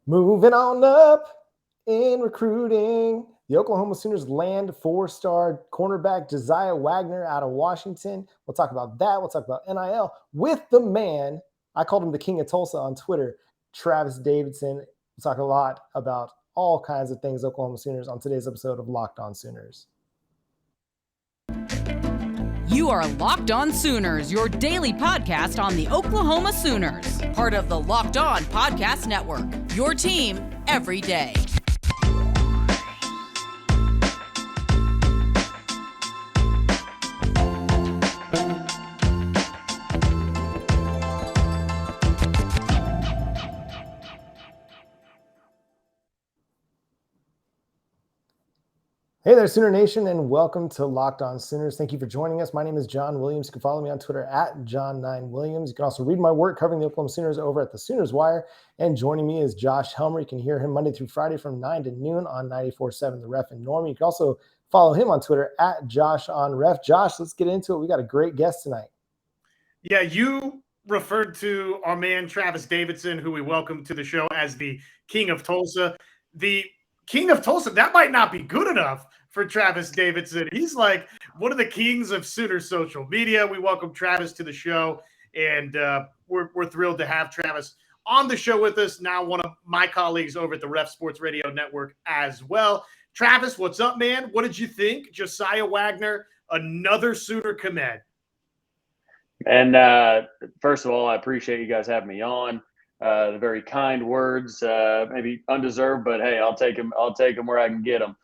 Moving on up in recruiting, the Oklahoma Sooners land four-star cornerback Jasiah Wagoner out of Washington. We'll talk about that. We'll talk about NIL with the man. I called him the King of Tulsa on Twitter, Travis Davidson. We'll talk a lot about all kinds of things Oklahoma Sooners on today's episode of Locked On Sooners. You are Locked On Sooners, your daily podcast on the Oklahoma Sooners, part of the Locked On Podcast Network, your team every day. Hey there, Sooner Nation, and welcome to Locked On Sooners. Thank you for joining us. My name is John Williams. You can follow me on Twitter at John9Williams. You can also read my work covering the Oklahoma Sooners over at the Sooners Wire. And joining me is Josh Helmer. You can hear him Monday through Friday from 9 to noon on 94.7 The Ref in Norman. You can also follow him on Twitter at JoshOnRef. Josh, let's get into it. We got a great guest tonight. Yeah, you referred to our man Travis Davidson, who we welcome to the show, as the King of Tulsa. The King of Tulsa, that might not be good enough for Travis Davidson. He's like one of the kings of Sooner social media. We welcome Travis to the show, and we're thrilled to have Travis on the show with us. Now one of my colleagues over at the Ref Sports Radio Network as well. Travis, what's up, man? What did you think? Jasiah Wagoner, another Sooner commit. And first of all, I appreciate you guys having me on. The very kind words, maybe undeserved, but hey, I'll take them. I'll take them where I can get them.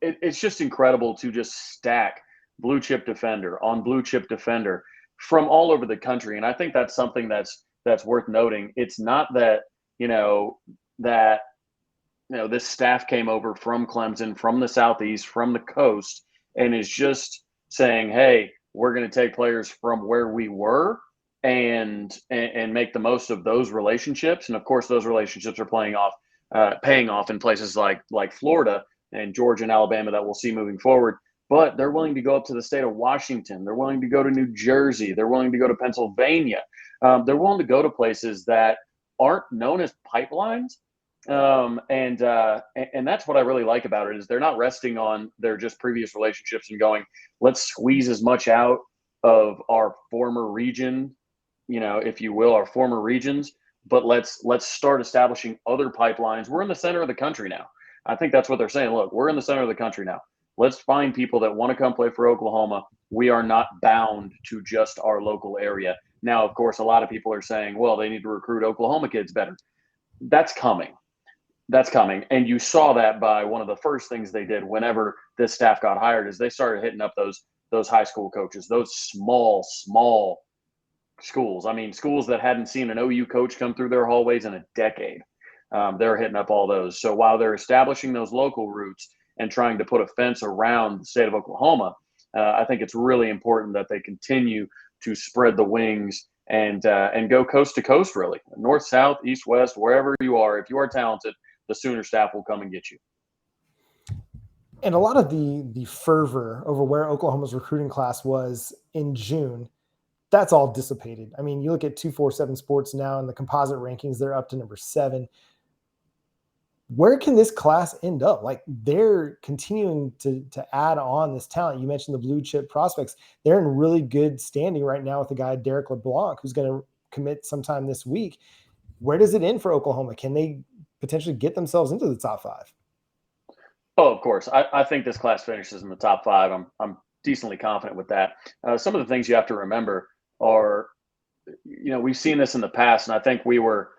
It's just incredible to just stack blue chip defender on blue chip defender from all over the country, and I think that's something that's worth noting. It's not that this staff came over from Clemson, from the Southeast, from the coast, and is just saying, hey, we're going to take players from where we were and make the most of those relationships. And of course, those relationships are paying off in places like Florida and Georgia and Alabama that we'll see moving forward. But they're willing to go up to the state of Washington. They're willing to go to New Jersey. They're willing to go to Pennsylvania. They're willing to go to places that aren't known as pipelines. And that's what I really like about it, is they're not resting on their just previous relationships and going, let's squeeze as much out of our former region, if you will, our former regions, but let's start establishing other pipelines. We're in the center of the country now. I think that's what they're saying. Look, we're in the center of the country now. Let's find people that want to come play for Oklahoma. We are not bound to just our local area. Now, of course, a lot of people are saying, well, they need to recruit Oklahoma kids better. That's coming. And you saw that by one of the first things they did whenever this staff got hired, is they started hitting up those high school coaches, those small schools. I mean, schools that hadn't seen an OU coach come through their hallways in a decade. They're hitting up all those. So while they're establishing those local roots and trying to put a fence around the state of Oklahoma, I think it's really important that they continue to spread the wings and go coast to coast, really. North, south, east, west, wherever you are. If you are talented, the Sooner staff will come and get you. And a lot of the fervor over where Oklahoma's recruiting class was in June, that's all dissipated. I mean, you look at 247 Sports now and the composite rankings, they're up to number 7. Where can this class end up? Like, they're continuing to add on this talent. You mentioned the blue chip prospects. They're in really good standing right now with the guy, Derek LeBlanc, who's going to commit sometime this week. Where does it end for Oklahoma? Can they potentially get themselves into the top 5? Oh, of course. I think this class finishes in the top 5. I'm decently confident with that. Some of the things you have to remember are, we've seen this in the past, and I think we were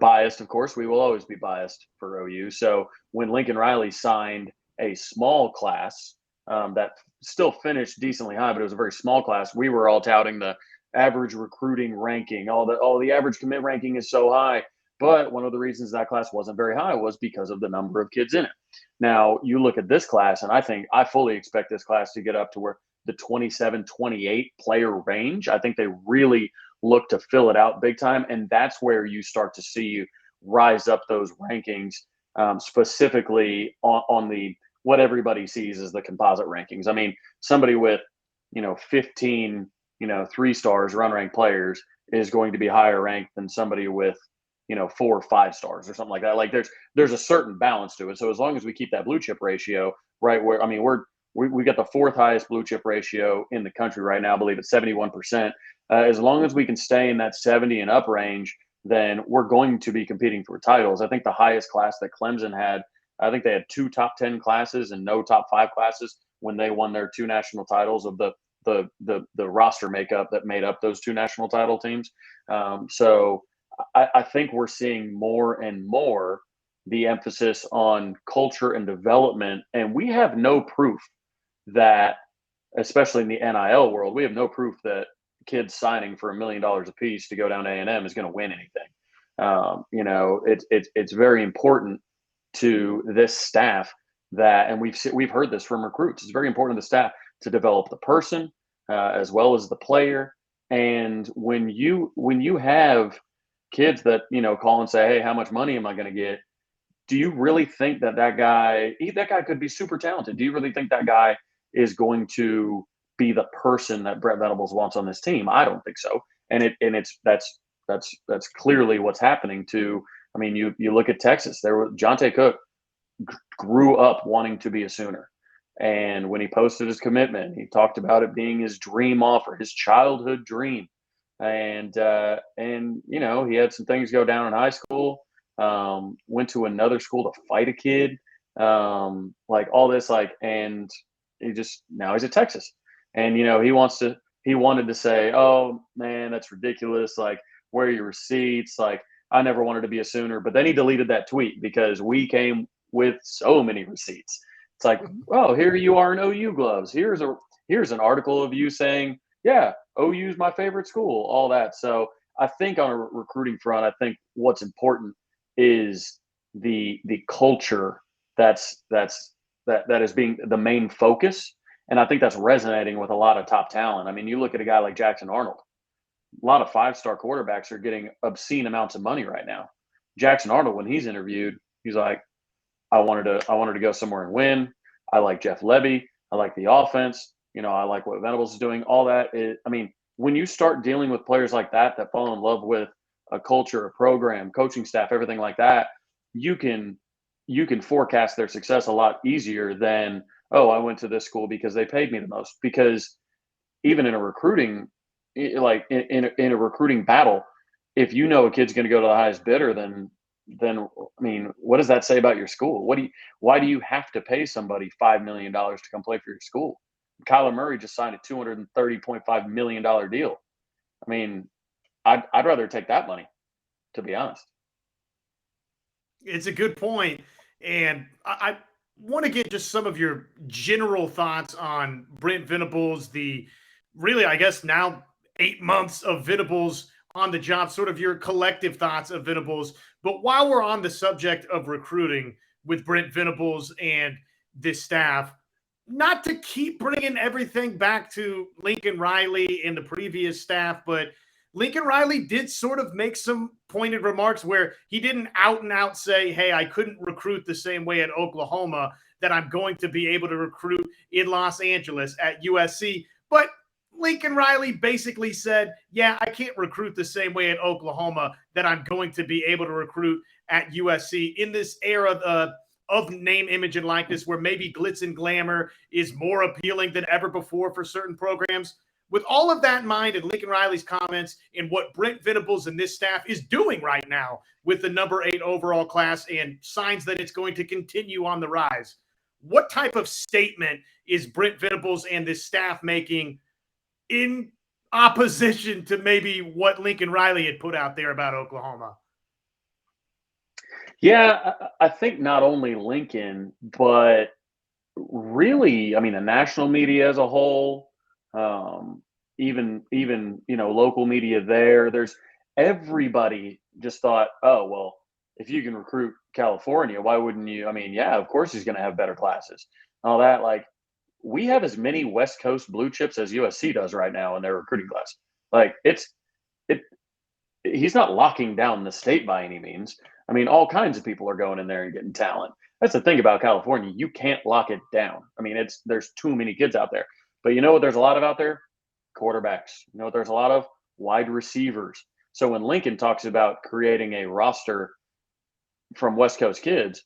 biased. Of course, we will always be biased for OU. So when Lincoln Riley signed a small class that still finished decently high, but it was a very small class, we were all touting the average recruiting ranking. All the average commit ranking is so high. But one of the reasons that class wasn't very high was because of the number of kids in it. Now, you look at this class, and I fully expect this class to get up to where the 27, 28 player range. I think they really look to fill it out big time. And that's where you start to see you rise up those rankings, specifically on the what everybody sees as the composite rankings. I mean, somebody with 15 3 stars, run rank players is going to be higher ranked than somebody with, 4 or 5 stars or something like that. Like there's a certain balance to it. So as long as we keep that blue chip ratio right where, I mean, we got the 4th highest blue chip ratio in the country right now. I believe it's 71%. As long as we can stay in that 70 and up range, then we're going to be competing for titles. I think the highest class that Clemson had, I think they had 2 top 10 classes and no top 5 classes when they won their 2 national titles of the roster makeup that made up those 2 national title teams. So I think we're seeing more and more the emphasis on culture and development, and we have no proof that, especially in the NIL world, we have no proof that kids signing for $1 million a piece to go down to A&M is going to win anything. It's very important to this staff that, and we've heard this from recruits. It's very important to the staff to develop the person as well as the player. And when you have kids that call and say, "Hey, how much money am I going to get?" Do you really think that guy could be super talented? Do you really think that guy is going to be the person that Brent Venables wants on this team? I don't think so. And that's clearly what's happening to. I mean, you look at Texas. Jonte Cook grew up wanting to be a Sooner, and when he posted his commitment, he talked about it being his dream offer, his childhood dream. And he had some things go down in high school. Went to another school to fight a kid, like all this, and now he's at Texas, and he wanted to say, "Oh man, that's ridiculous. Like, where are your receipts? Like, I never wanted to be a Sooner." But then he deleted that tweet because we came with so many receipts. It's like, "Oh, here you are in OU gloves. Here's an article of you saying, yeah, OU's my favorite school," all that. So I think on a recruiting front, I think what's important is the culture that is being the main focus. And I think that's resonating with a lot of top talent. I mean, you look at a guy like Jackson Arnold, a lot of 5-star quarterbacks are getting obscene amounts of money right now. Jackson Arnold, when he's interviewed, he's like, I wanted to go somewhere and win. I like Jeff Levy. I like the offense. I like what Venables is doing. All that when you start dealing with players like that fall in love with a culture, a program, coaching staff, everything like that, you can forecast their success a lot easier than, "Oh, I went to this school because they paid me the most." Because even in a recruiting, like in a recruiting battle, if a kid's going to go to the highest bidder, then I mean, what does that say about your school? Why do you have to pay somebody $5 million to come play for your school? Kyler Murray just signed a $230.5 million deal. I mean, I'd rather take that money, to be honest. It's a good point. And I want to get just some of your general thoughts on Brent Venables, really, I guess now 8 months of Venables on the job, sort of your collective thoughts of Venables. But while we're on the subject of recruiting with Brent Venables and this staff, not to keep bringing everything back to Lincoln Riley and the previous staff, but Lincoln Riley did sort of make some pointed remarks where he didn't out and out say, "Hey, I couldn't recruit the same way at Oklahoma that I'm going to be able to recruit in Los Angeles at USC." But Lincoln Riley basically said, "Yeah, I can't recruit the same way at Oklahoma that I'm going to be able to recruit at USC in this era of name, image, and likeness, where maybe glitz and glamour is more appealing than ever before for certain programs." With all of that in mind, and Lincoln Riley's comments and what Brent Venables and this staff is doing right now with the number 8 overall class and signs that it's going to continue on the rise, what type of statement is Brent Venables and this staff making in opposition to maybe what Lincoln Riley had put out there about Oklahoma? Yeah, I think not only Lincoln, but really, I mean, the national media as a whole, even local media there's everybody just thought, "Oh, well, if you can recruit California, why wouldn't you?" I mean, yeah, of course he's going to have better classes. All that, like, we have as many West Coast blue chips as USC does right now in their recruiting class. Like, he's not locking down the state by any means. I mean, all kinds of people are going in there and getting talent. That's the thing about California. You can't lock it down. I mean, there's too many kids out there. But you know what there's a lot of out there? quarterbacks. You know what there's a lot of? Wide receivers. So when Lincoln talks about creating a roster from West Coast kids,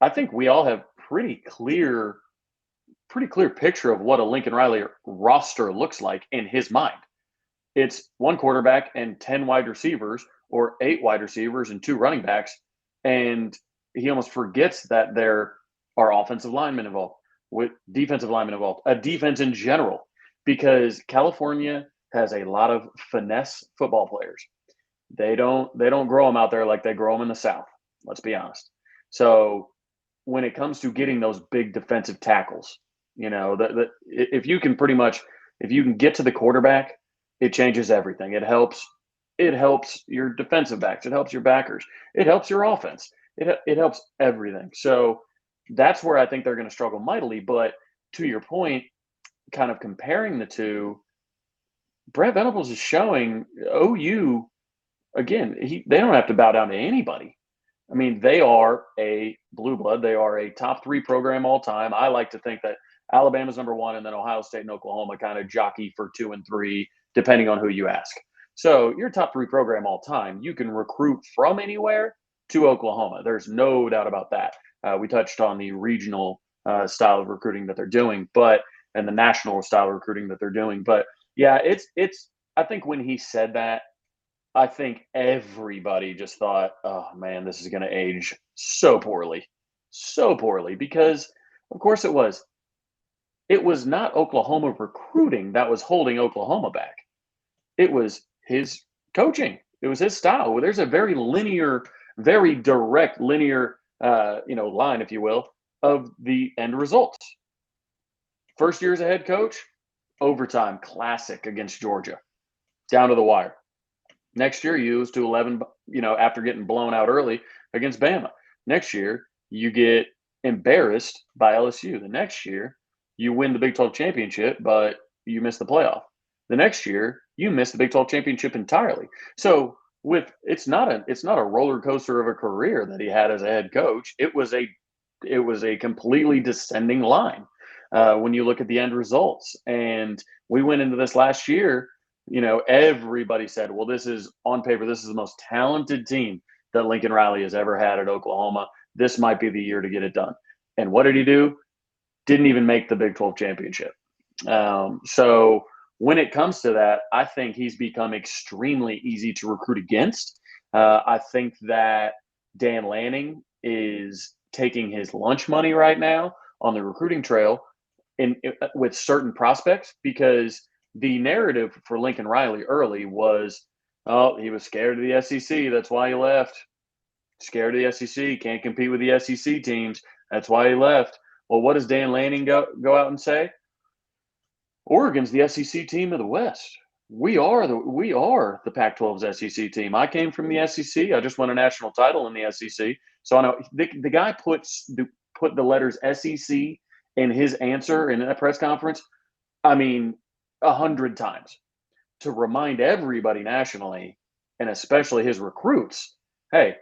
I think we all have pretty clear picture of what a Lincoln Riley roster looks like in his mind. It's one quarterback and 10 wide receivers, or 8 wide receivers and 2 running backs. And he almost forgets that there are offensive linemen involved, with defensive linemen involved, a defense in general, because California has a lot of finesse football players. They don't grow them out there like they grow them in the South. Let's be honest. So when it comes to getting those big defensive tackles, you know, if you can get to the quarterback, it changes everything. It helps your defensive backs. It helps your backers. It helps your offense. It helps everything. So that's where I think they're going to struggle mightily. But to your point, kind of comparing the two, Brent Venables is showing OU, again, they don't have to bow down to anybody. I mean, they are a blue blood. They are a top 3 program all time. I like to think that Alabama's number 1, and then Ohio State and Oklahoma kind of jockey for 2 and 3, depending on who you ask. So you're top 3 program all time. You can recruit from anywhere to Oklahoma. There's no doubt about that. We touched on the regional style of recruiting that they're doing, and the national style of recruiting that they're doing. But yeah, it's. I think when he said that, I think everybody just thought, oh man, this is going to age so poorly, because of course it was. It was not Oklahoma recruiting that was holding Oklahoma back. It was his coaching. It was his style. There's a very direct linear, line, if you will, of the end results. First year as a head coach, overtime, classic against Georgia, down to the wire. Next year, you lose to 11, after getting blown out early against Bama. Next year, you get embarrassed by LSU. The next year, you win the Big 12 championship, but you miss the playoff. The next year, you miss the Big 12 championship entirely. So it's not a roller coaster of a career that he had as a head coach. It was a completely descending line when you look at the end results. And we went into this last year. Everybody said, well, this is on paper, this is the most talented team that Lincoln Riley has ever had at Oklahoma. This might be the year to get it done. And what did he do? Didn't even make the Big 12 championship. So when it comes to that, I think he's become extremely easy to recruit against. I think that Dan Lanning is taking his lunch money right now on the recruiting trail with certain prospects, because the narrative for Lincoln Riley early was, oh, he was scared of the SEC. That's why he left. Scared of the SEC. Can't compete with the SEC teams. That's why he left. Well, what does Dan Lanning go out and say? Oregon's the SEC team of the West. We are the Pac-12's SEC team. I came from the SEC. I just won a national title in the SEC. So I know the guy put the letters SEC in his answer in that press conference. I mean, 100 times to remind everybody nationally, and especially his recruits, hey,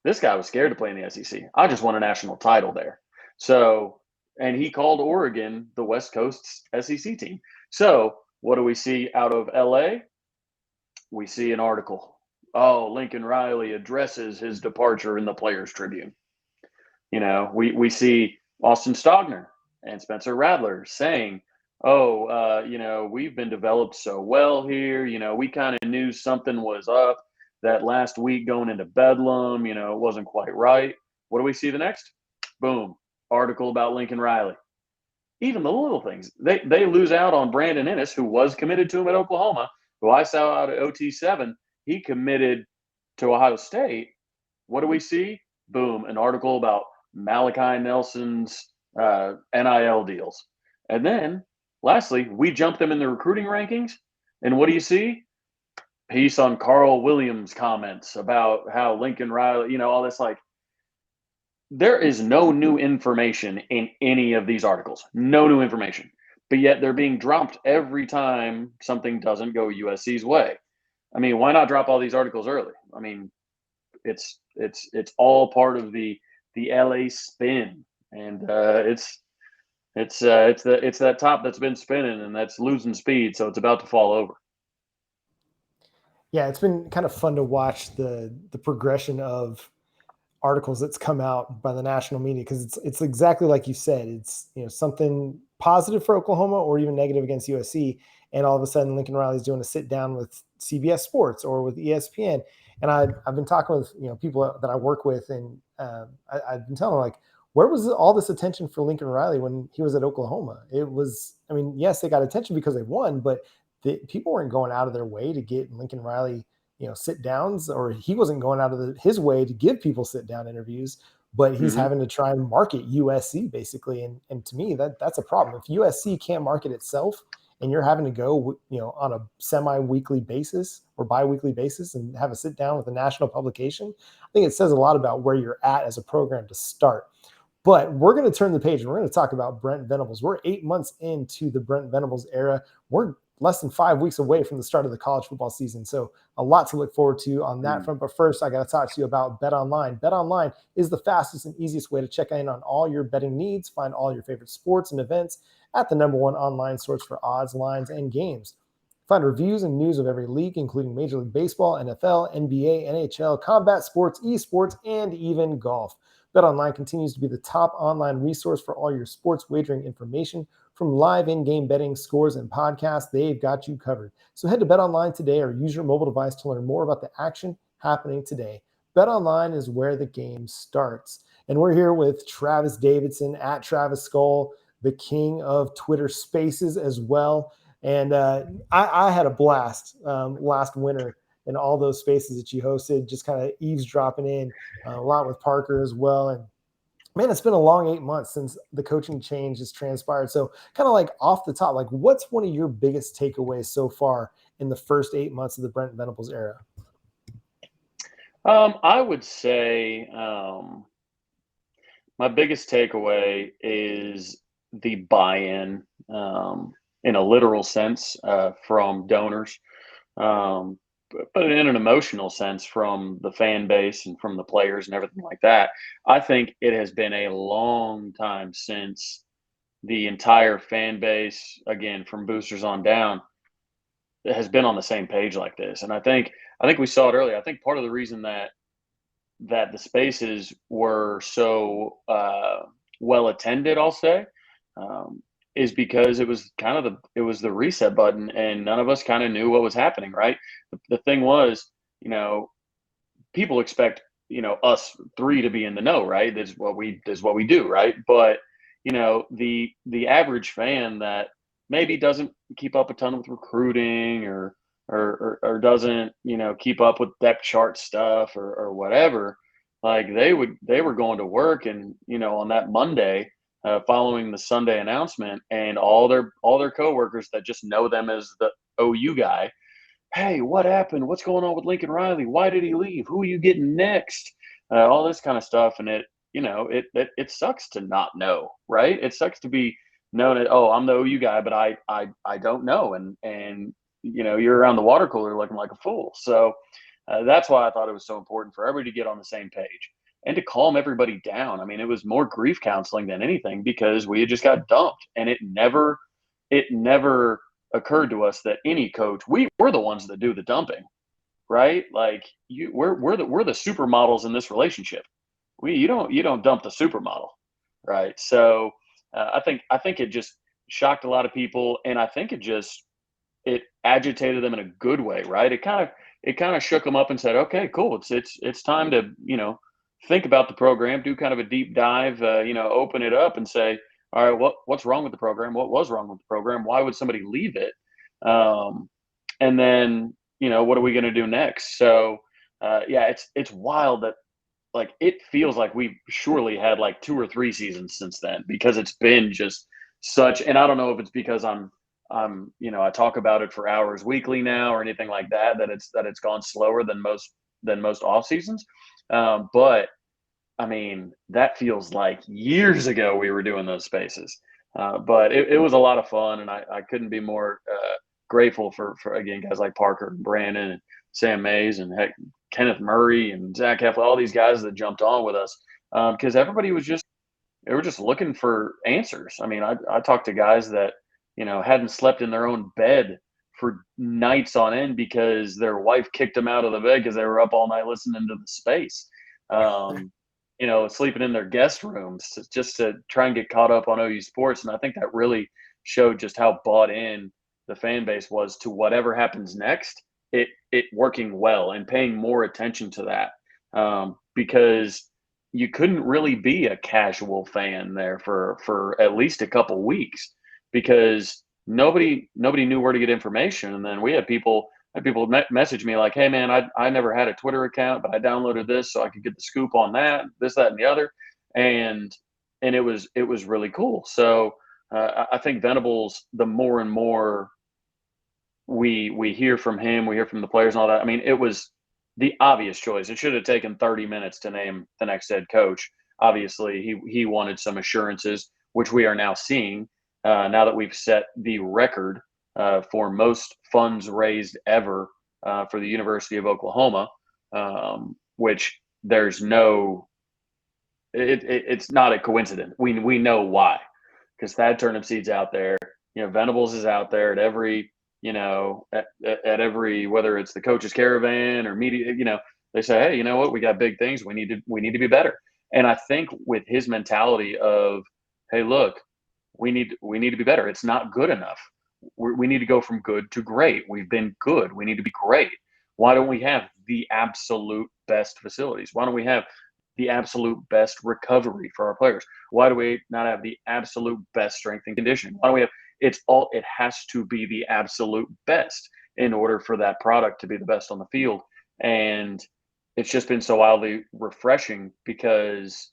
this guy was scared to play in the SEC. I just won a national title there. So, and he called Oregon the West Coast's SEC team. So what do we see out of LA? We see an article. Oh, Lincoln Riley addresses his departure in the Players Tribune. We see Austin Stogner and Spencer Radler saying, we've been developed so well here. We kind of knew something was up that last week going into Bedlam. It wasn't quite right. What do we see the next? Boom. Article about Lincoln Riley. Even the little things. They lose out on Brandon Ennis, who was committed to him at Oklahoma, who I saw out at OT7. He committed to Ohio State. What do we see? Boom. An article about Malachi Nelson's NIL deals. And then lastly, we jumped them in the recruiting rankings. And what do you see? Piece on Carl Williams' comments about how Lincoln Riley, all this. Like, there is no new information in any of these articles. No new information. But yet they're being dropped every time something doesn't go USC's way. I mean, why not drop all these articles early? I mean, it's all part of the LA spin. And It's that top that's been spinning and that's losing speed, so it's about to fall over. Yeah, it's been kind of fun to watch the progression of articles that's come out by the national media, because it's exactly like you said. It's, something positive for Oklahoma or even negative against USC, and all of a sudden Lincoln Riley's doing a sit down with CBS Sports or with ESPN. And I've been talking with people that I work with, and I've been telling them, like, where was all this attention for Lincoln Riley when he was at Oklahoma? It was, I mean, yes, they got attention because they won, but people weren't going out of their way to get Lincoln Riley sit downs, or he wasn't going out of his way to give people sit down interviews, but he's having to try and market USC basically. And to me, that's a problem. If USC can't market itself and you're having to go, on a semi-weekly basis or bi-weekly basis and have a sit down with a national publication, I think it says a lot about where you're at as a program to start. But we're going to turn the page and we're going to talk about Brent Venables. We're 8 months into the Brent Venables era. We're less than 5 weeks away from the start of the college football season. So a lot to look forward to on that front. But first, I got to talk to you about BetOnline. BetOnline is the fastest and easiest way to check in on all your betting needs. Find all your favorite sports and events at the #1 online source for odds, lines, and games. Find reviews and news of every league, including Major League Baseball, NFL, NBA, NHL, combat sports, esports, and even golf. BetOnline continues to be the top online resource for all your sports wagering information. From live in-game betting, scores, and podcasts, they've got you covered. So head to BetOnline today or use your mobile device to learn more about the action happening today. BetOnline is where the game starts. And we're here with Travis Davidson at Travis Skull, the king of Twitter Spaces as well. And I had a blast last winter in all those spaces that you hosted, just kind of eavesdropping in a lot with Parker as well. And man, it's been a long 8 months since the coaching change has transpired. So kind of like off the top, like, what's one of your biggest takeaways so far in the first 8 months of the Brent Venables era? I would say my biggest takeaway is the buy-in, in a literal sense, from donors, but in an emotional sense from the fan base and from the players and everything like that. I think it has been a long time since the entire fan base, again, from boosters on down, has been on the same page like this. And I think we saw it earlier. I think part of the reason that the spaces were so well attended, I'll say, is because it was the reset button, and none of us kind of knew what was happening. Right. The thing was, people expect us three to be in the know. Right. That's what we do. Right. But the average fan that maybe doesn't keep up a ton with recruiting or doesn't keep up with depth chart stuff or whatever, like they were going to work, and on that Monday following the Sunday announcement, and all their coworkers that just know them as the OU guy, hey, what happened, what's going on with Lincoln Riley, why did he leave, who are you getting next, all this kind of stuff. And it sucks to not know, right? It sucks to be known as, oh, I'm the OU guy, but I don't know. And you're around the water cooler looking like a fool. So that's why I thought it was so important for everybody to get on the same page and to calm everybody down. I mean, it was more grief counseling than anything, because we had just got dumped, and it never occurred to us that any coach, we're the ones that do the dumping, right? Like we're the supermodels in this relationship. You don't dump the supermodel, right? So I think it just shocked a lot of people, and I think it agitated them in a good way, right? It kind of shook them up and said, okay, cool, it's time to think about the program, do kind of a deep dive, open it up and say, all right, what's wrong with the program? What was wrong with the program? Why would somebody leave it? And then what are we going to do next? So it's wild that, like, it feels like we've surely had like 2 or 3 seasons since then, because it's been just such. And I don't know if it's because I talk about it for hours weekly now or anything like that it's gone slower than most off seasons. But I mean, that feels like years ago we were doing those spaces. But it was a lot of fun, and I couldn't be more grateful for again, guys like Parker and Brandon and Sam Mays and heck, Kenneth Murray and Zach Heffley, all these guys that jumped on with us, because everybody was just they were just looking for answers. I mean, I talked to guys that, hadn't slept in their own bed for nights on end because their wife kicked them out of the bed because they were up all night listening to the space. Sleeping in their guest rooms just to try and get caught up on OU sports. And I think that really showed just how bought in the fan base was to whatever happens next, it working well and paying more attention to that. Because you couldn't really be a casual fan there for at least a couple weeks because nobody knew where to get information. And then we had people message me like, "Hey man, I never had a Twitter account, but I downloaded this so I could get the scoop on that, this, that, and the other." And it was really cool. So I think Venables, the more and more we hear from him, we hear from the players and all that. I mean, it was the obvious choice. It should have taken 30 minutes to name the next head coach. Obviously, he wanted some assurances, which we are now seeing now that we've set the record for most funds raised ever for the University of Oklahoma, which there's no – it's not a coincidence. We know why, because Thad Turnipseed's out there. Venables is out there at every – at every, whether it's the coach's caravan or media, they say, "Hey, you know what? We got big things. We need to be better." And I think with his mentality of, "Hey, look, we need to be better. It's not good enough. We need to go from good to great. We've been good. We need to be great. Why don't we have the absolute best facilities? Why don't we have the absolute best recovery for our players? Why do we not have the absolute best strength and conditioning? Why don't we have it has to be the absolute best in order for that product to be the best on the field." And it's just been so wildly refreshing because,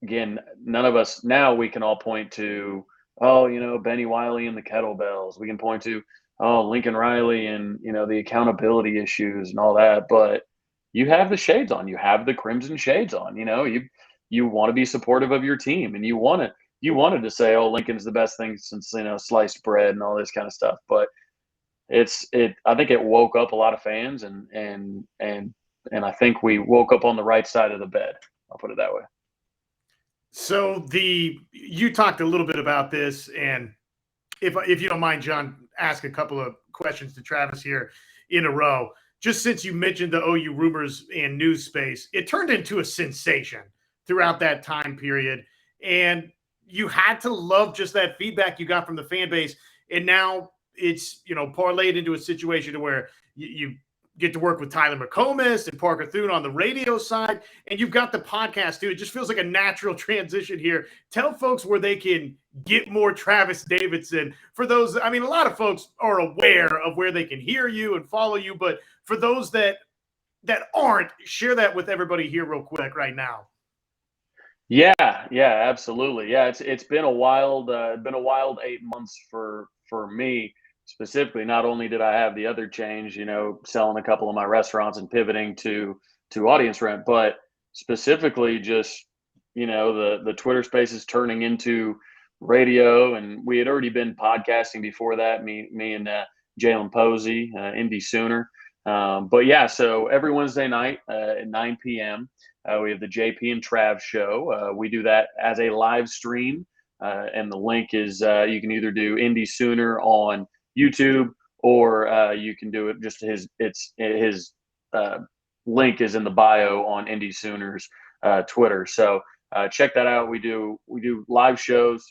again, none of us now, we can all point to, Benny Wiley and the kettlebells. We can point to, Lincoln Riley and, the accountability issues and all that. But you have the shades on. You have the crimson shades on. You want to be supportive of your team, and you wanted to say, "Oh, Lincoln's the best thing since, sliced bread," and all this kind of stuff. But I think it woke up a lot of fans, and I think we woke up on the right side of the bed. I'll put it that way. So you talked a little bit about this, and if you don't mind, John, ask a couple of questions to Travis here in a row. Just since you mentioned the OU rumors and news space, it turned into a sensation throughout that time period, and you had to love just that feedback you got from the fan base. And now it's, parlayed into a situation to where you get to work with Tyler McComas and Parker Thune on the radio side, and you've got the podcast too. It just feels like a natural transition here. Tell folks where they can get more Travis Davidson. For those, a lot of folks are aware of where they can hear you and follow you, but for those that aren't, share that with everybody here real quick right now. Yeah, absolutely. Yeah, it's been a wild 8 months for me specifically. Not only did I have the other change, selling a couple of my restaurants and pivoting to audience rent, but specifically just, the Twitter Spaces turning into radio, and we had already been podcasting before that. Me and Jalen Posey, Indy Sooner. But yeah, so every Wednesday night at 9 p.m. We have the JP and Trav show. We do that as a live stream, and the link is you can either do Indy Sooner on YouTube, or you can do it just his link is in the bio on Indy Sooners Twitter. So check that out. We do live shows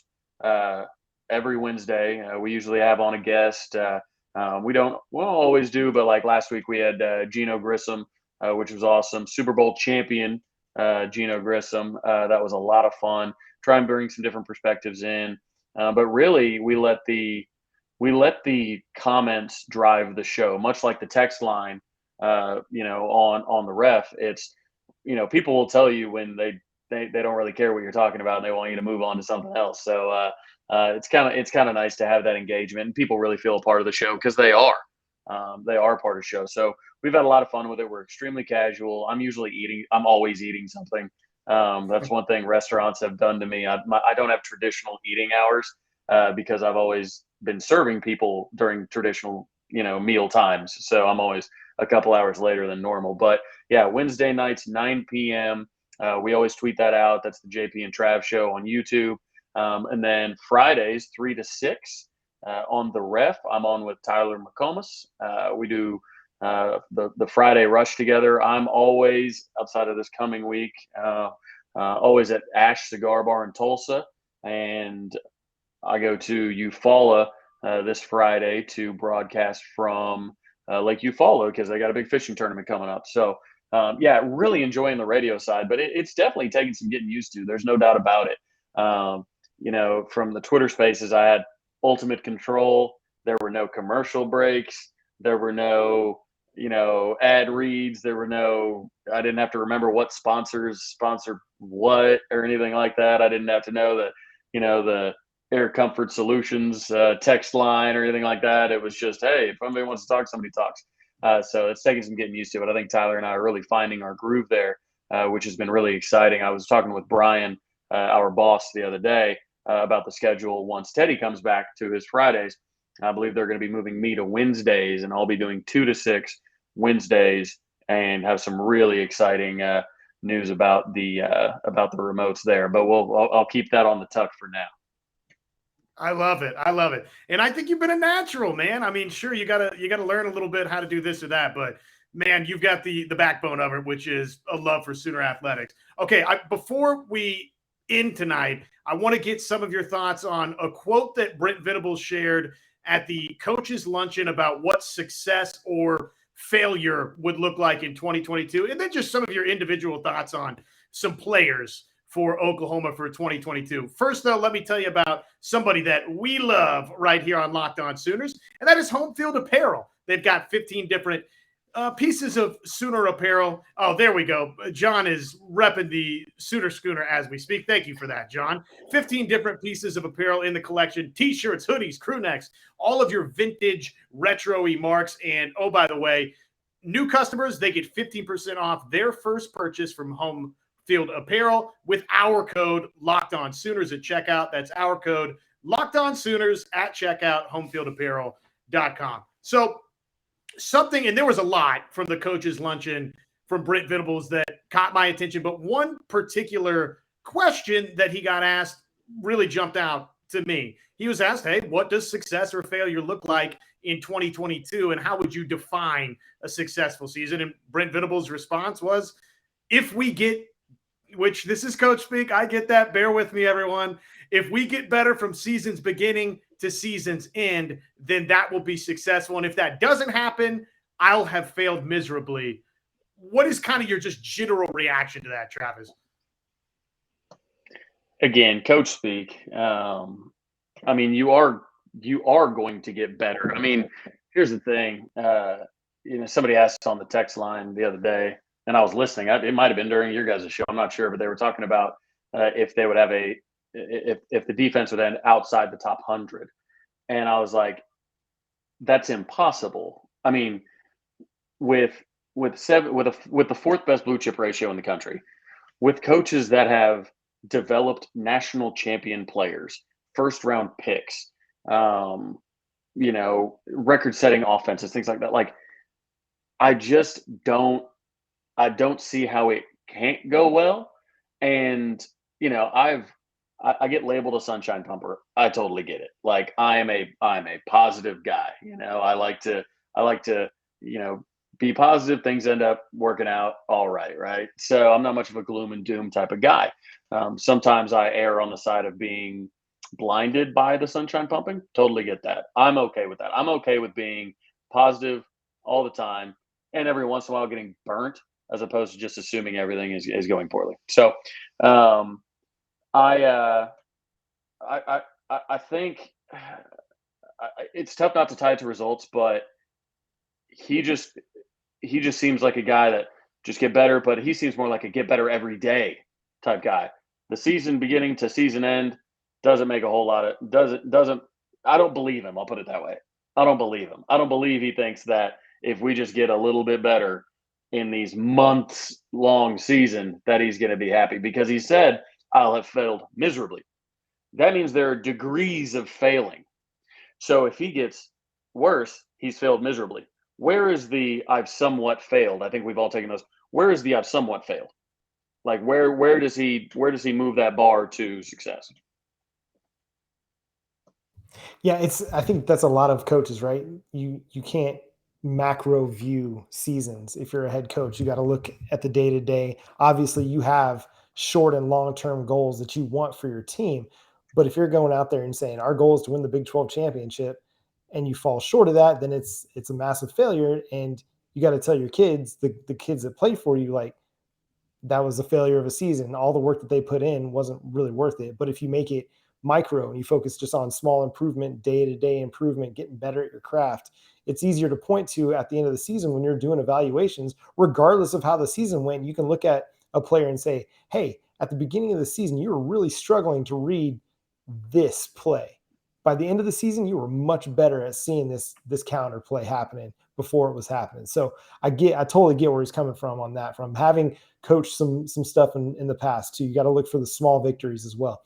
every Wednesday. We usually have on a guest. We'll always do, but like last week we had Gino Grissom, which was awesome. Super Bowl champion Gino Grissom. That was a lot of fun. Try and bring some different perspectives in, but really we let the comments drive the show, much like the text line. On the ref, it's people will tell you when they don't really care what you're talking about and they want you to move on to something else. So it's kind of nice to have that engagement, and people really feel a part of the show because they are part of the show. So we've had a lot of fun with it. We're extremely casual. I'm always eating something. That's one thing restaurants have done to me. I don't have traditional eating hours because I've always been serving people during traditional, meal times. So I'm always a couple hours later than normal. But yeah, Wednesday nights, 9 p.m. We always tweet that out. That's the JP and Trav show on YouTube. And then Fridays, 3 to 6 on the Ref. I'm on with Tyler McComas. We do the Friday rush together. I'm always, outside of this coming week, always at Ash Cigar Bar in Tulsa. And I go to Eufaula this Friday to broadcast from Lake Eufaula because they got a big fishing tournament coming up. So, yeah, really enjoying the radio side, but it's definitely taking some getting used to. There's no doubt about it. From the Twitter spaces, I had ultimate control. There were no commercial breaks. There were no, ad reads. I didn't have to remember what sponsors sponsor what or anything like that. I didn't have to know that, the Air Comfort Solutions text line or anything like that. It was just, hey, if somebody wants to talk, somebody talks. So it's taking some getting used to it. I think Tyler and I are really finding our groove there, which has been really exciting. I was talking with Brian, our boss, the other day about the schedule once Teddy comes back to his Fridays. I believe they're going to be moving me to Wednesdays, and I'll be doing 2 to 6 Wednesdays and have some really exciting news about the remotes there. But I'll keep that on the tuck for now. I love it. I love it. And I think you've been a natural, man. I mean, sure, you gotta learn a little bit how to do this or that, but man, you've got the backbone of it, which is a love for Sooner athletics. Okay, before we end tonight, I want to get some of your thoughts on a quote that Brent Venables shared at the coaches' luncheon about what success or failure would look like in 2022, and then just some of your individual thoughts on some players for Oklahoma for 2022. First, though, let me tell you about somebody that we love right here on Locked On Sooners, and that is Homefield Apparel. They've got 15 different pieces of Sooner apparel. Oh, there we go. John is repping the Sooner Schooner as we speak. Thank you for that, John. 15 different pieces of apparel in the collection. T-shirts, hoodies, crew necks, all of your vintage retro-y marks. And, oh, by the way, new customers, they get 15% off their first purchase from Homefield Apparel with our code LOCKEDONSooners at checkout. That's our code LOCKEDONSooners at checkout, homefieldapparel.com. So, something, and there was a lot from the coaches' luncheon from Brent Venables that caught my attention, but one particular question that he got asked really jumped out to me. He was asked, hey, what does success or failure look like in 2022, and how would you define a successful season? And Brent Venables' response was, if we get, which this is coach speak, I get that, bear with me, everyone. If we get better from season's beginning to season's end, then that will be successful. And if that doesn't happen, I'll have failed miserably. What is kind of your just general reaction to that, Travis? Again, coach speak. I mean, you are going to get better. I mean, here's the thing. Somebody asked on the text line the other day, and I was listening. It might have been during your guys' show. I'm not sure, but they were talking about if they would have if the defense would end outside the top 100. And I was like, that's impossible. I mean, with the fourth best blue chip ratio in the country, with coaches that have developed national champion players, first round picks, record setting offenses, things like that. Like, I don't see how it can't go well. And, I get labeled a sunshine pumper. I totally get it. Like, I'm a positive guy. I like to, be positive. Things end up working out all right. Right. So I'm not much of a gloom and doom type of guy. Sometimes I err on the side of being blinded by the sunshine pumping. Totally get that. I'm okay with that. I'm okay with being positive all the time, and every once in a while getting burnt, as opposed to just assuming everything is going poorly. So, I think it's tough not to tie it to results, but he just seems like a guy that just get better, but he seems more like a get better every day type guy. The season beginning to season end doesn't make a whole lot of doesn't. I don't believe him. I'll put it that way. I don't believe him. I don't believe he thinks that if we just get a little bit better in these months long season that he's going to be happy, because he said, I'll have failed miserably. That means there are degrees of failing. So if he gets worse, he's failed miserably. Where is the I've somewhat failed? I think we've all taken those. Where is the I've somewhat failed? Like where does he move that bar to success? Yeah, I think that's a lot of coaches, right? You can't macro view seasons. If you're a head coach, you got to look at the day to day. Obviously, you have short and long term goals that you want for your team. But if you're going out there and saying our goal is to win the Big 12 championship and you fall short of that, then it's a massive failure. And you got to tell your kids, the kids that play for you, like, that was a failure of a season. All the work that they put in wasn't really worth it. But if you make it micro and you focus just on small improvement, day to day improvement, getting better at your craft, it's easier to point to at the end of the season when you're doing evaluations, regardless of how the season went. You can look at a player and say, hey, at the beginning of the season, you were really struggling to read this play. By the end of the season, you were much better at seeing this counter play happening before it was happening. So I totally get where he's coming from on that, from having coached some stuff in the past too. You got to look for the small victories as well.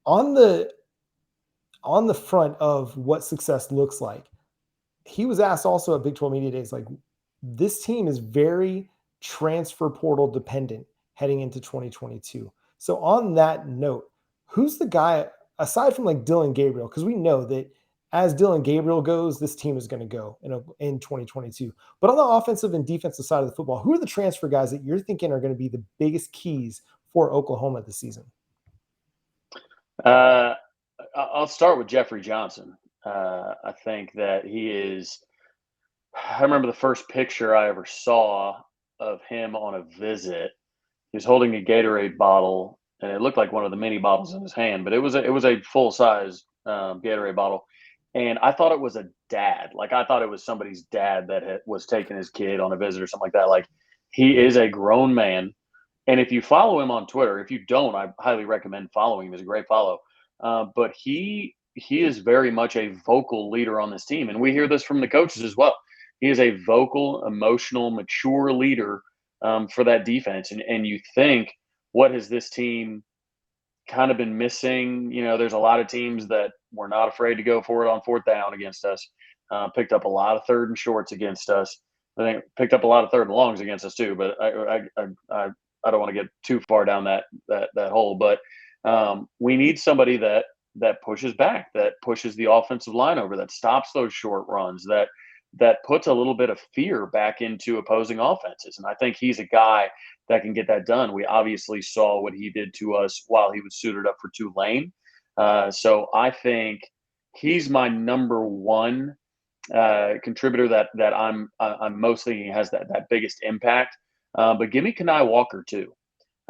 On the front of what success looks like, he was asked also at Big 12 Media Days, like, this team is very transfer portal dependent heading into 2022. So on that note, who's the guy aside from like Dylan Gabriel? Because we know that as Dylan Gabriel goes, this team is going to go in 2022. But on the offensive and defensive side of the football, who are the transfer guys that you're thinking are going to be the biggest keys for Oklahoma this season? I'll start with Jeffrey Johnson. I think that he is. I remember the first picture I ever saw of him on a visit. He was holding a Gatorade bottle, and it looked like one of the mini bottles in his hand, but it was a full size Gatorade bottle. And I thought it was a dad. Like, I thought it was somebody's dad that was taking his kid on a visit or something like that. Like, he is a grown man. And if you follow him on Twitter, if you don't, I highly recommend following him. He's a great follow. But he is very much a vocal leader on this team. And we hear this from the coaches as well. He is a vocal, emotional, mature leader for that defense. And you think, what has this team kind of been missing? You know, there's a lot of teams that were not afraid to go for it on fourth down against us. Picked up a lot of third and shorts against us. I think picked up a lot of third and longs against us too. But I don't want to get too far down that hole. But we need somebody that pushes back, that pushes the offensive line over, that stops those short runs, that puts a little bit of fear back into opposing offenses. And I think he's a guy that can get that done. We obviously saw what he did to us while he was suited up for Tulane. So I think he's my number one contributor that I'm most thinking has that biggest impact. But give me Kanye Walker too.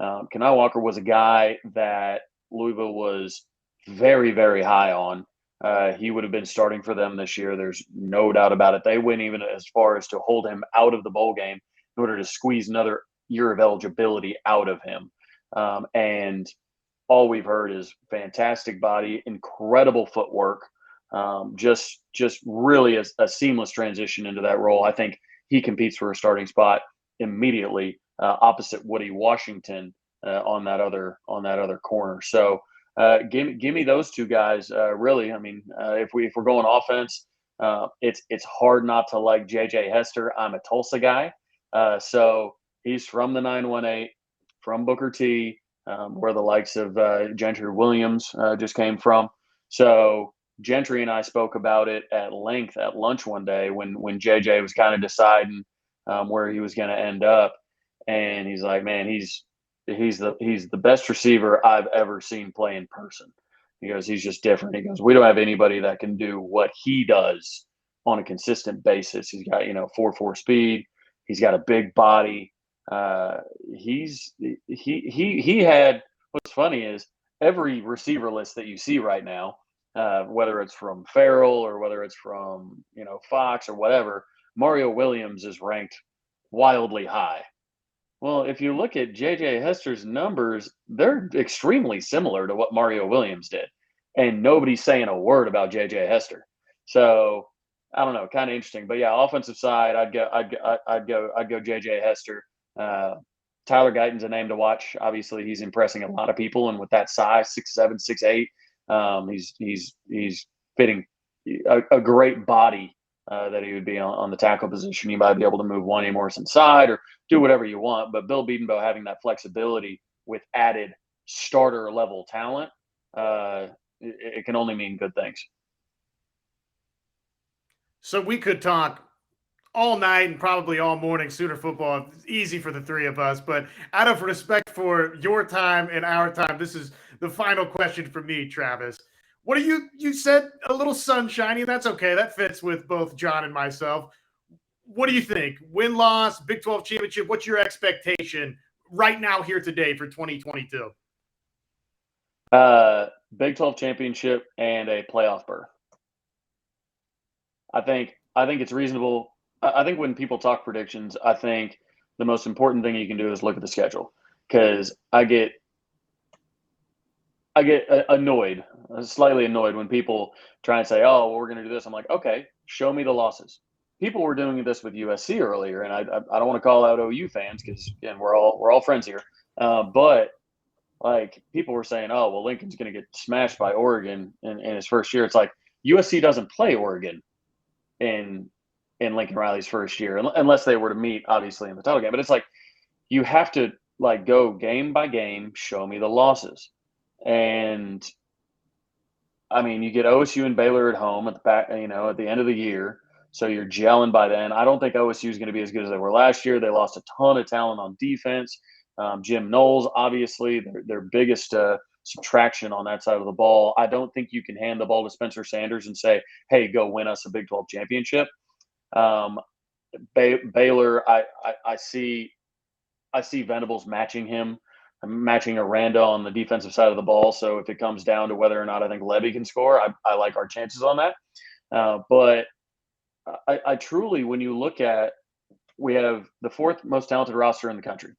Kanye Walker was a guy that Louisville was very, very high on. He would have been starting for them this year. There's no doubt about it. They went even as far as to hold him out of the bowl game in order to squeeze another year of eligibility out of him. And all we've heard is fantastic body, incredible footwork, just really a seamless transition into that role. I think he competes for a starting spot immediately, opposite Woody Washington on that other corner. So give me those two guys. Really, I mean, if we're going offense, it's hard not to like JJ Hester. I'm a Tulsa guy, so he's from the 918, from Booker T, where the likes of Gentry Williams just came from. So Gentry and I spoke about it at length at lunch one day when JJ was kind of deciding where he was going to end up, and he's like, man, he's the best receiver I've ever seen play in person. He goes, he's just different. He goes, we don't have anybody that can do what he does on a consistent basis. He's got 4.4 speed. He's got a big body. He had. What's funny is every receiver list that you see right now, whether it's from Farrell or whether it's from Fox or whatever, Mario Williams is ranked wildly high. Well, if you look at JJ Hester's numbers, they're extremely similar to what Mario Williams did, and nobody's saying a word about JJ Hester. So I don't know, kind of interesting. But yeah, offensive side, I'd go JJ Hester. Tyler Guyton's a name to watch. Obviously, he's impressing a lot of people, and with that size, 6'7", 6'8", he's fitting a great body that he would be on the tackle position. You might be able to move Wanye Morris inside or do whatever you want. But Bill Bedenbaugh having that flexibility with added starter level talent, it can only mean good things. So we could talk all night and probably all morning Sooner football. It's easy for the three of us, but out of respect for your time and our time, this is the final question for me, Travis. What do you said a little sunshiny? That's okay. That fits with both John and myself. What do you think? Win-loss, Big 12 championship, what's your expectation right now here today for 2022? Big 12 championship and a playoff berth. I think it's reasonable. I think when people talk predictions, I think the most important thing you can do is look at the schedule, because I get annoyed, slightly annoyed when people try and say, "Oh, well, we're going to do this." I'm like, okay, show me the losses. People were doing this with USC earlier, and I don't want to call out OU fans because again, we're all friends here. But like people were saying, "Oh, well, Lincoln's going to get smashed by Oregon in his first year." It's like USC doesn't play Oregon in Lincoln Riley's first year, unless they were to meet, obviously, in the title game. But it's like you have to like go game by game, show me the losses. And I mean, you get OSU and Baylor at home at the back, at the end of the year. So you're gelling by then. I don't think OSU is going to be as good as they were last year. They lost a ton of talent on defense. Jim Knowles, obviously, their biggest subtraction on that side of the ball. I don't think you can hand the ball to Spencer Sanders and say, "Hey, go win us a Big 12 championship." Baylor, I see Venables matching him, matching Aranda on the defensive side of the ball. So if it comes down to whether or not I think Levy can score, I like our chances on that. But I truly, when you look at, we have the fourth most talented roster in the country.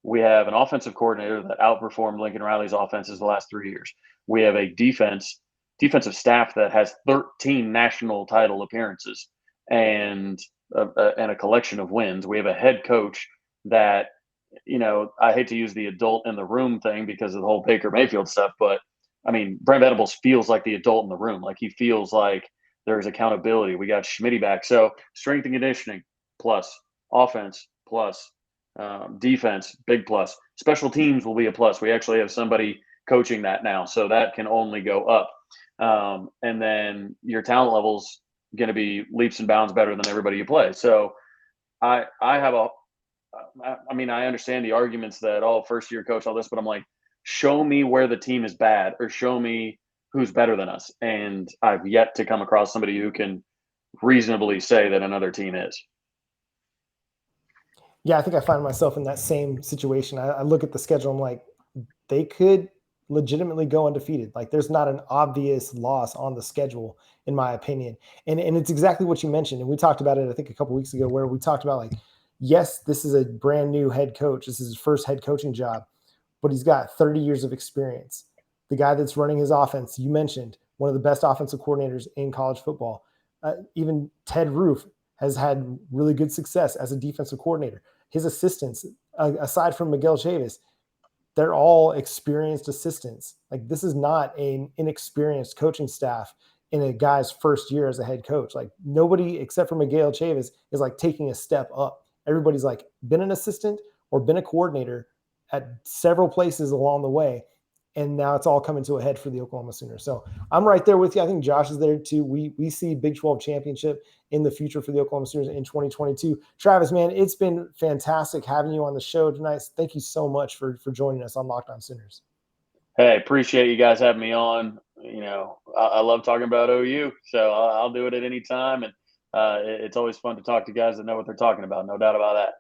We have an offensive coordinator that outperformed Lincoln Riley's offenses the last 3 years. We have a defensive staff that has 13 national title appearances and a collection of wins. We have a head coach that, I hate to use the adult in the room thing because of the whole Baker Mayfield stuff, but I mean, Brent Venables feels like the adult in the room. Like he feels like there's accountability. We got Schmitty back. So strength and conditioning plus, offense plus, defense, big plus. Special teams will be a plus. We actually have somebody coaching that now, so that can only go up. And then your talent level's going to be leaps and bounds better than everybody you play. So I understand the arguments that, first year coach, all this, but I'm like, show me where the team is bad or show me who's better than us. And I've yet to come across somebody who can reasonably say that another team is. Yeah, I think I find myself in that same situation. I look at the schedule, I'm like, they could legitimately go undefeated. Like there's not an obvious loss on the schedule, in my opinion. And it's exactly what you mentioned. And we talked about it, I think, a couple of weeks ago, where we talked about like, yes, this is a brand new head coach. This is his first head coaching job, but he's got 30 years of experience. The guy that's running his offense, you mentioned, one of the best offensive coordinators in college football. Even Ted Roof has had really good success as a defensive coordinator. His assistants, aside from Miguel Chavis, they're all experienced assistants. Like this is not an inexperienced coaching staff in a guy's first year as a head coach. Like nobody except for Miguel Chavis is like taking a step up. Everybody's like been an assistant or been a coordinator at several places along the way. And now it's all coming to a head for the Oklahoma Sooners. So I'm right there with you. I think Josh is there too. We see Big 12 championship in the future for the Oklahoma Sooners in 2022. Travis, man, it's been fantastic having you on the show tonight. Thank you so much for joining us on Locked On Sooners. Hey, appreciate you guys having me on. I love talking about OU, so I'll do it at any time. And it's always fun to talk to guys that know what they're talking about. No doubt about that.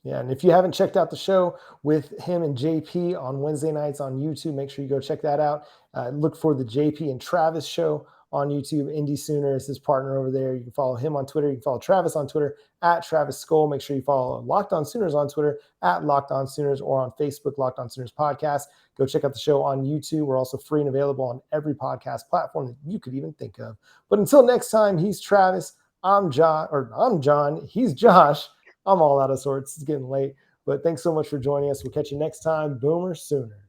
Yeah, and if you haven't checked out the show with him and JP on Wednesday nights on YouTube, make sure you go check that out. Look for the JP and Travis show on YouTube. Indy Sooner is his partner over there. You can follow him on Twitter. You can follow Travis on Twitter at Travis Skoll. Make sure you follow Locked On Sooners on Twitter at Locked On Sooners or on Facebook, Locked On Sooners Podcast. Go check out the show on YouTube. We're also free and available on every podcast platform that you could even think of. But until next time, he's Travis. I'm John. He's Josh. I'm all out of sorts. It's getting late. But thanks so much for joining us. We'll catch you next time. Boomer Sooner.